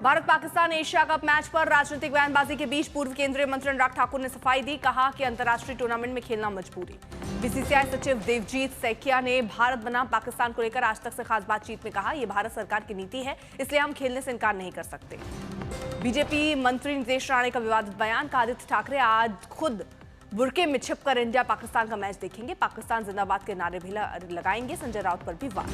Bharat Pakistan Asia cup match पर राजनीतिक बयानबाजी के बीच पूर्व केंद्रीय मंत्री अनुराग ठाकुर ने सफाई दी। कहा कि अंतर्राष्ट्रीय टूर्नामेंट में खेलना मजबूरी। बीसीसीआई सचिव देवजीत सैकिया ने भारत बनाम पाकिस्तान को लेकर आज तक से खास बातचीत में कहा, यह भारत सरकार की नीति है, इसलिए हम खेलने से इनकार नहीं कर सकते। बीजेपी मंत्री नितेश राणे का विवादित बयान। का आदित्य ठाकरे आज खुद बुरके में छिपकर इंडिया पाकिस्तान का मैच देखेंगे, पाकिस्तान जिंदाबाद के नारे भी लगाएंगे। संजय राउत पर भी वार।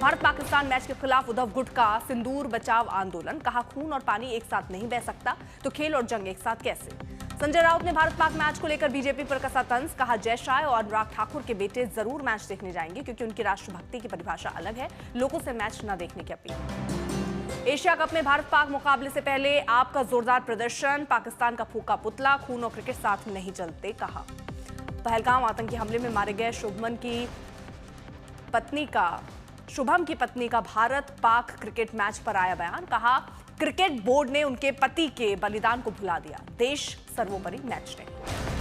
भारत पाकिस्तान मैच के खिलाफ उद्धव गुट का सिंदूर बचाव आंदोलन। कहा, खून और पानी एक साथ नहीं बह सकता, तो खेल और जंग एक साथ कैसे। संजय राउत ने भारत पाक मैच को लेकर बीजेपी पर कसा तंज। कहा, जय शाह और अनुराग ठाकुर के बेटे जरूर मैच देखने जाएंगे, क्योंकि उनकी राष्ट्रभक्ति की परिभाषा अलग है। लोगों से मैच न देखने की अपील। एशिया कप में भारत पाक मुकाबले से पहले आपका जोरदार प्रदर्शन। पाकिस्तान का फूका पुतला। खून और क्रिकेट साथ नहीं चलते। कहा, पहलगाम आतंकी हमले में मारे गए शुभम की पत्नी का भारत पाक क्रिकेट मैच पर आया बयान। कहा, क्रिकेट बोर्ड ने उनके पति के बलिदान को भुला दिया, देश सर्वोपरि मैच नहीं।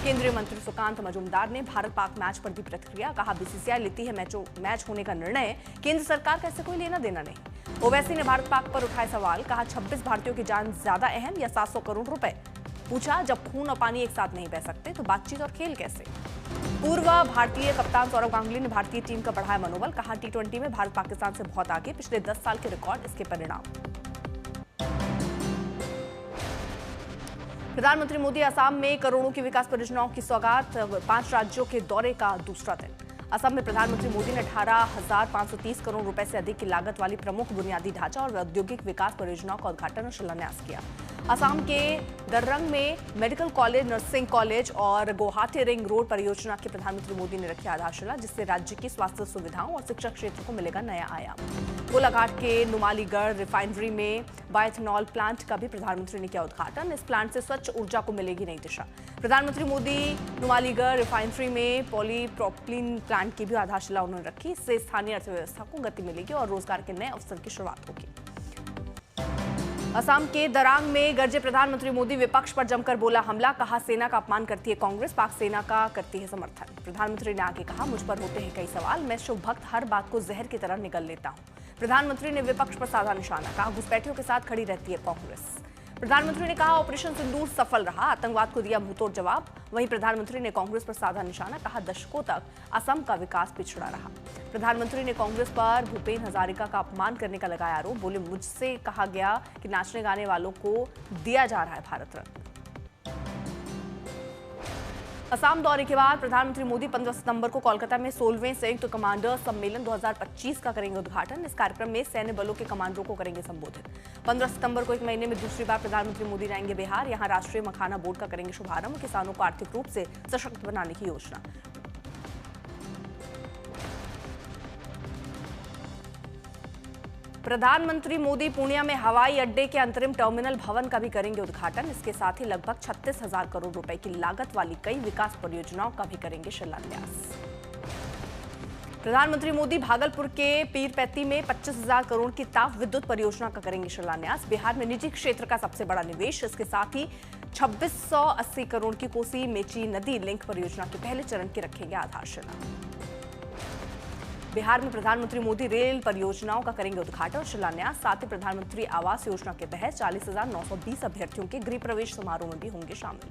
केंद्रीय मंत्री सुकांत मजूमदार ने भारत पाक मैच पर दी प्रतिक्रिया। कहा, बीसीसीआई लेती है मैच होने का निर्णय, केंद्र सरकार का इससे कोई लेना देना नहीं। ओवैसी ने भारत पाक पर उठाए सवाल। कहा, 26 भारतीयों की जान ज्यादा अहम या 700 करोड़ रुपए। पूछा, जब खून और पानी एक साथ नहीं बह सकते तो बातचीत और खेल कैसे। पूर्व भारतीय कप्तान सौरव गांगुली ने भारतीय टीम का बढ़ाया मनोबल। कहा, टी20 में भारत पाकिस्तान से बहुत आगे, पिछले 10 साल के रिकॉर्ड इसके परिणाम। प्रधानमंत्री मोदी असम में करोड़ों की विकास परियोजनाओं की सौगात। 5 राज्यों के दौरे का दूसरा दिन। असम में प्रधानमंत्री मोदी ने 18,530 करोड़ रुपए से अधिक की लागत वाली प्रमुख बुनियादी ढांचा और औद्योगिक विकास परियोजनाओं का उद्घाटन और शिलान्यास किया। असम के दररंग में मेडिकल कॉलेज, नर्सिंग कॉलेज और गुवाहाटी रिंग रोड परियोजना की प्रधानमंत्री मोदी ने रखी आधारशिला, जिससे राज्य की स्वास्थ्य सुविधाओं और शिक्षा क्षेत्र को मिलेगा नया आयाम। कोलाघाट के नुमालीगढ़ रिफाइनरी में बायोएथेनॉल प्लांट का भी प्रधानमंत्री ने किया उद्घाटन। इस प्लांट से स्वच्छ ऊर्जा को मिलेगी नई दिशा। प्रधानमंत्री मोदी नुमालीगढ़ रिफाइनरी में पॉलीप्रोपिलीन प्लांट की भी आधारशिला उन्होंने रखी। इससे स्थानीय अर्थव्यवस्था को गति मिलेगी और रोजगार के नए अवसर की शुरुआत होगी। असम के दरांग में गरजे प्रधानमंत्री मोदी, विपक्ष पर जमकर बोला हमला। कहा, सेना का अपमान करती है कांग्रेस, पाक सेना का करती है समर्थन। प्रधानमंत्री ने आगे कहा, मुझ पर होते हैं कई सवाल, मैं शुभ भक्त हर बात को जहर की तरह निगल लेता हूं। प्रधानमंत्री ने विपक्ष पर साधा निशाना। कहा, घुसपैठियों के साथ खड़ी रहती है कांग्रेस। प्रधानमंत्री ने कहा, ऑपरेशन सिंदूर सफल रहा, आतंकवाद को दिया मुंहतोड़ जवाब। वहीं प्रधानमंत्री ने कांग्रेस पर साधा निशाना। कहा, दशकों तक असम का विकास पिछड़ा रहा। प्रधानमंत्री ने कांग्रेस पर भूपेन हजारिका का अपमान करने का लगाया आरोप। बोले, मुझसे कहा गया कि नाचने गाने वालों को दिया जा रहा है भारत रत्न। असम दौरे के बाद प्रधानमंत्री मोदी 15 सितंबर को कोलकाता में 16वें संयुक्त कमांडर सम्मेलन 2025 का करेंगे उद्घाटन। इस कार्यक्रम में सैन्य बलों के कमांडरों को करेंगे संबोधित। 15 सितंबर को एक महीने में दूसरी बार प्रधानमंत्री मोदी जाएंगे बिहार। यहां राष्ट्रीय मखाना बोर्ड का करेंगे शुभारंभ। किसानों को आर्थिक रूप से सशक्त बनाने की योजना। प्रधानमंत्री मोदी पूर्णिया में हवाई अड्डे के अंतरिम टर्मिनल भवन का भी करेंगे उद्घाटन। इसके साथ ही लगभग 36,000 करोड़ रुपए की लागत वाली कई विकास परियोजनाओं का भी करेंगे शिलान्यास। प्रधानमंत्री मोदी भागलपुर के पीरपैती में 25,000 करोड़ की ताप विद्युत परियोजना का करेंगे शिलान्यास। बिहार में निजी क्षेत्र का सबसे बड़ा निवेश। इसके साथ ही 2680 करोड़ की कोसी मेची नदी लिंक परियोजना के पहले चरण की रखेंगे आधारशिला। बिहार में प्रधानमंत्री मोदी रेल परियोजनाओं का करेंगे उद्घाटन और शिलान्यास। साथ ही प्रधानमंत्री आवास योजना के तहत 40,920 अभ्यर्थियों के गृह प्रवेश समारोह में भी होंगे शामिल।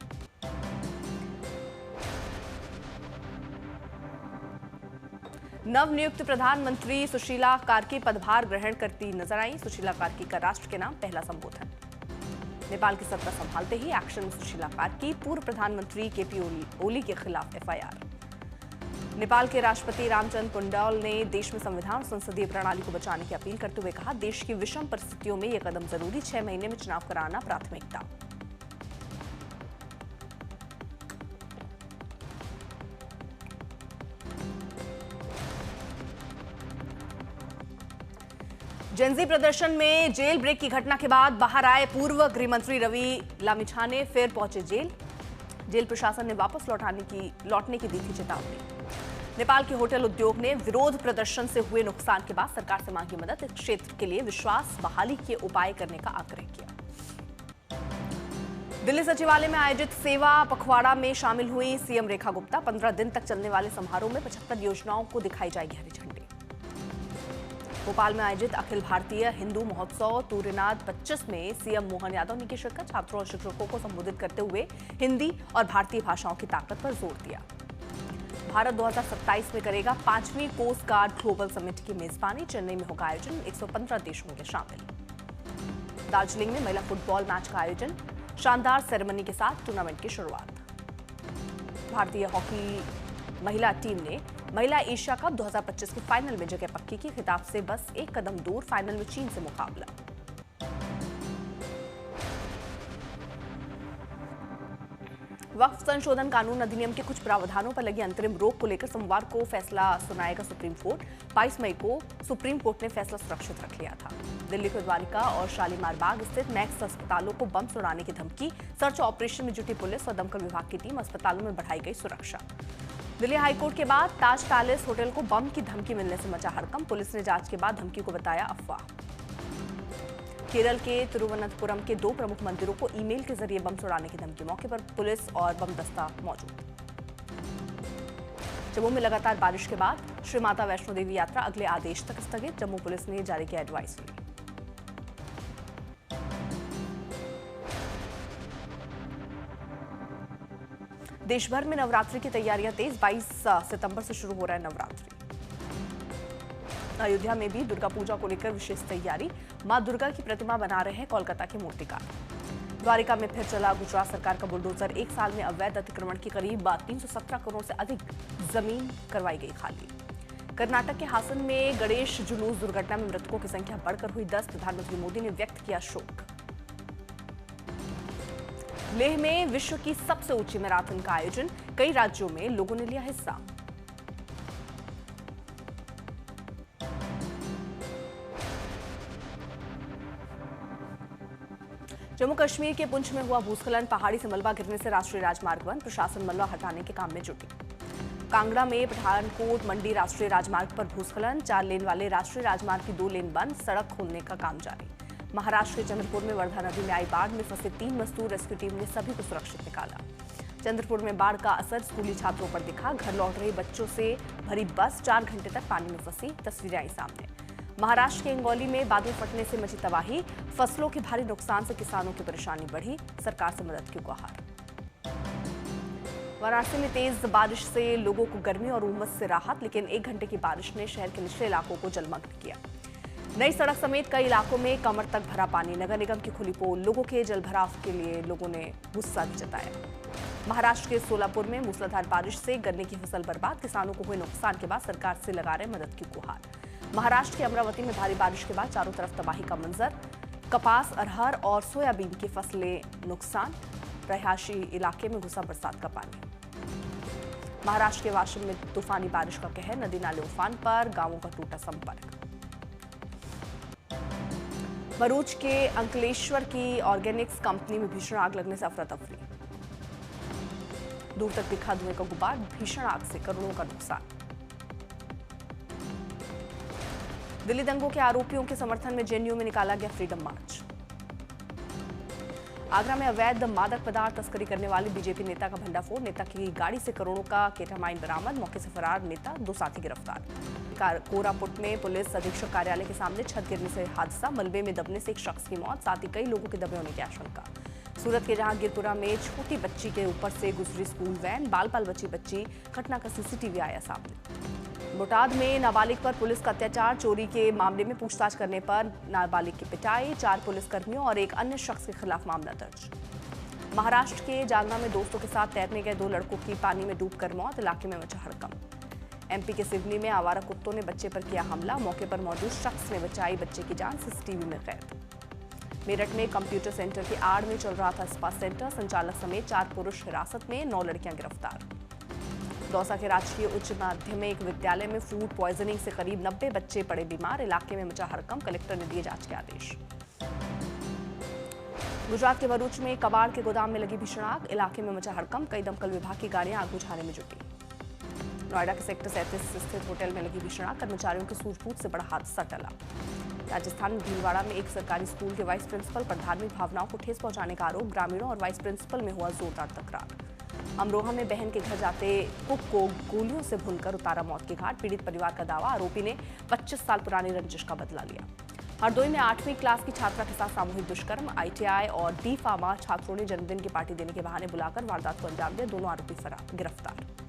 नवनियुक्त प्रधानमंत्री सुशीला कार्की पदभार ग्रहण करती नजर आई। सुशीला कार्की का राष्ट्र के नाम पहला संबोधन। नेपाल की सत्ता संभालते ही एक्शन में सुशीला कार्की। पूर्व प्रधानमंत्री केपी ओली के खिलाफ एफआईआर। नेपाल के राष्ट्रपति रामचंद्र पौडेल ने देश में संविधान और संसदीय प्रणाली को बचाने की अपील करते हुए कहा, देश की विषम परिस्थितियों में यह कदम जरूरी, 6 महीने में चुनाव कराना प्राथमिकता। जेंजी प्रदर्शन में जेल ब्रेक की घटना के बाद बाहर आए पूर्व गृह मंत्री रवि लामिछाने फिर पहुंचे जेल। जेल प्रशासन ने वापस लौटने की दी थी चेतावनी। नेपाल के होटल उद्योग ने विरोध प्रदर्शन से हुए नुकसान के बाद सरकार से मांगी मदद। इस क्षेत्र के लिए विश्वास बहाली के उपाय करने का आग्रह किया। दिल्ली सचिवालय में आयोजित सेवा पखवाड़ा में शामिल हुई सीएम रेखा गुप्ता। 15 दिन तक चलने वाले समारोह में 75 योजनाओं को दिखाई जाएगी हरी झंडी। भोपाल में आयोजित अखिल भारतीय हिंदू महोत्सव तूर्यनाद 25 में सीएम मोहन यादव ने की शिरकत। छात्रों और शिक्षकों को संबोधित करते हुए हिंदी और भारतीय भाषाओं की ताकत पर जोर दिया। भारत 2027 में करेगा 5वीं कोस्ट गार्ड ग्लोबल समिट की मेजबानी। चेन्नई में होगा आयोजन, 115 देश होंगे शामिल। दार्जिलिंग में महिला फुटबॉल मैच का आयोजन, शानदार सेरेमनी के साथ टूर्नामेंट की शुरुआत। भारतीय हॉकी महिला टीम ने महिला एशिया कप 2025 के फाइनल में जगह पक्की की। खिताब से बस एक कदम दूर, फाइनल में चीन से मुकाबला। वक्फ संशोधन कानून अधिनियम के कुछ प्रावधानों पर लगी अंतरिम रोक को लेकर सोमवार को फैसला सुनाएगा सुप्रीम कोर्ट। 22 मई को सुप्रीम कोर्ट ने फैसला सुरक्षित रख लिया था। दिल्ली के द्वारिका और शालीमार बाग स्थित मैक्स अस्पतालों को बम सुड़ाने की धमकी। सर्च ऑपरेशन में जुटी पुलिस और दमकल विभाग की टीम, अस्पतालों में बढ़ाई गई सुरक्षा। दिल्ली हाईकोर्ट के बाद ताज पैलेस होटल को बम की धमकी मिलने से मचा हड़कंप। पुलिस ने जांच के बाद धमकी को बताया अफवाह। केरल के तिरुवनंतपुरम के 2 प्रमुख मंदिरों को ईमेल के जरिए बम सुड़ाने की धमकी। मौके पर पुलिस और बम दस्ता मौजूद। जम्मू में लगातार बारिश के बाद श्री माता वैष्णो देवी यात्रा अगले आदेश तक स्थगित। जम्मू पुलिस ने जारी किया एडवाइजरी। देश भर में नवरात्रि की तैयारियां तेज। 22 सितंबर से शुरू हो रहा है नवरात्रि। अयोध्या में भी दुर्गा पूजा को लेकर विशेष तैयारी। मां दुर्गा की प्रतिमा बना रहे हैं कोलकाता के मूर्तिकार। द्वारिका में फिर चला गुजरात सरकार का बुलडोजर। 1 साल में अवैध अतिक्रमण की करीब 317 करोड़ से अधिक जमीन करवाई गई खाली। कर्नाटक के हासन में गणेश जुलूस दुर्घटना में मृतकों की संख्या बढ़कर हुई 10। प्रधानमंत्री मोदी ने व्यक्त किया शोक। लेह में विश्व की सबसे ऊंची मैराथन का आयोजन, कई राज्यों में लोगों ने लिया हिस्सा। जम्मू कश्मीर के पुंछ में हुआ भूस्खलन। पहाड़ी से मलबा गिरने से राष्ट्रीय राजमार्ग बंद। प्रशासन मलबा हटाने के काम में जुटी। कांगड़ा में पठानकोट मंडी राष्ट्रीय राजमार्ग पर भूस्खलन। 4 लेन वाले राष्ट्रीय राजमार्ग की 2 लेन बंद, सड़क खोलने का काम जारी। महाराष्ट्र के चंद्रपुर में वर्धा नदी में आई बाढ़ में फंसे 3 मजदूर, रेस्क्यू टीम ने सभी को सुरक्षित निकाला। चंद्रपुर में बाढ़ का असर स्कूली छात्रों पर दिखा। घर लौट रहे बच्चों से भरी बस 4 घंटे तक पानी में फंसी, तस्वीरें आई सामने। महाराष्ट्र के इंगौली में बादल फटने से मची तबाही। फसलों के भारी नुकसान से किसानों की परेशानी बढ़ी, सरकार से मदद की गुहार। वाराणसी में तेज बारिश से लोगों को गर्मी और उमस से राहत, लेकिन 1 घंटे की बारिश ने शहर के निचले इलाकों को जलमग्न किया। नई सड़क समेत कई इलाकों में कमर तक भरा पानी। नगर निगम की खुली पोल। लोगों के जलभराव के लिए लोगों ने गुस्सा भी जताया। महाराष्ट्र के सोलापुर में मूसलाधार बारिश से गन्ने की फसल बर्बाद। किसानों को हुए नुकसान के बाद सरकार से लगा रहे मदद की गुहार। महाराष्ट्र के अमरावती में भारी बारिश के बाद चारों तरफ तबाही का मंजर। कपास, अरहर और सोयाबीन की फसलें नुकसान। रहायशी इलाके में घुसा बरसात का पानी। महाराष्ट्र के वाशिम में तूफानी बारिश का कहर। नदी नाले उफान पर, गांवों का टूटा संपर्क। भरूच के अंकलेश्वर की ऑर्गेनिक्स कंपनी में भीषण आग लगने से अफरा तफरी। दूर तक दिखा धुएं का गुबार। भीषण आग से करोड़ों का नुकसान। दिल्ली दंगों के आरोपियों के समर्थन में जेएनयू में निकाला गया फ्रीडम मार्च। आगरा में अवैध मादक पदार्थ तस्करी करने वाले बीजेपी नेता का भंडाफोड़। नेता की गाड़ी से करोड़ों का केटामाइन बरामद। मौके से फरार नेता, 2 साथी गिरफ्तार। कोरापुट में पुलिस अधीक्षक कार्यालय के सामने छत गिरने से हादसा। मलबे में दबने से एक शख्स की मौत, साथ ही कई लोगों के दबे होने की आशंका। सूरत के जहांगीरपुरा में छोटी बच्ची के ऊपर से गुजरी स्कूल वैन। बाल बाल बची बच्ची, घटना का सीसीटीवी आया सामने। बोटाद में नाबालिग पर पुलिस का अत्याचार। चोरी के मामले में पूछताछ करने पर नाबालिग की पिटाई। 4 पुलिसकर्मियों और एक अन्य शख्स के खिलाफ मामला दर्ज। महाराष्ट्र के जालना में दोस्तों के साथ तैरने गए 2 लड़कों की पानी में डूबकर मौत। इलाके में मचा हड़कंप। एमपी के सिवनी में आवारा कुत्तों ने बच्चे पर किया हमला। मौके पर मौजूद शख्स ने बचाई बच्चे की जान, सीसीटीवी में कैद। मेरठ में कंप्यूटर सेंटर की आड़ में चल रहा था स्पा सेंटर। संचालक समेत 4 पुरुष हिरासत में, 9 लड़कियां गिरफ्तार। दौसा के राजकीय उच्च माध्यमिक विद्यालय में फूड पॉइजनिंग से करीब 90 बच्चे पड़े बीमार। इलाके में मचा हड़कंप। कलेक्टर ने दिए जांच के आदेश। गुजरात के भरूच में कबाड़ के गोदाम में लगी भीषण आग। इलाके में मचा हड़कंप। कई दमकल विभाग की गाड़ियां आग बुझाने में जुटी। नोएडा के सेक्टर 37 स्थित होटल में लगी भीषण आग। कर्मचारियों की सूझबूझ से बड़ा हादसा टला। राजस्थान में भीलवाड़ा में एक सरकारी स्कूल के वाइस प्रिंसिपल पर धार्मिक भावनाओं को ठेस पहुंचाने का आरोप। ग्रामीणों और वाइस प्रिंसिपल में हुआ जोरदार तकरार। अमरोहा में बहन के घर जाते कुक को गोलियों से भूनकर उतारा मौत के घाट। पीड़ित परिवार का दावा, आरोपी ने 25 साल पुरानी रंजिश का बदला लिया। हरदोई में 8वीं क्लास की छात्रा के साथ सामूहिक दुष्कर्म। आईटीआई और डी फार्मा छात्रों ने जन्मदिन की पार्टी देने के बहाने बुलाकर वारदात को अंजाम दिया। दोनों आरोपी गिरफ्तार।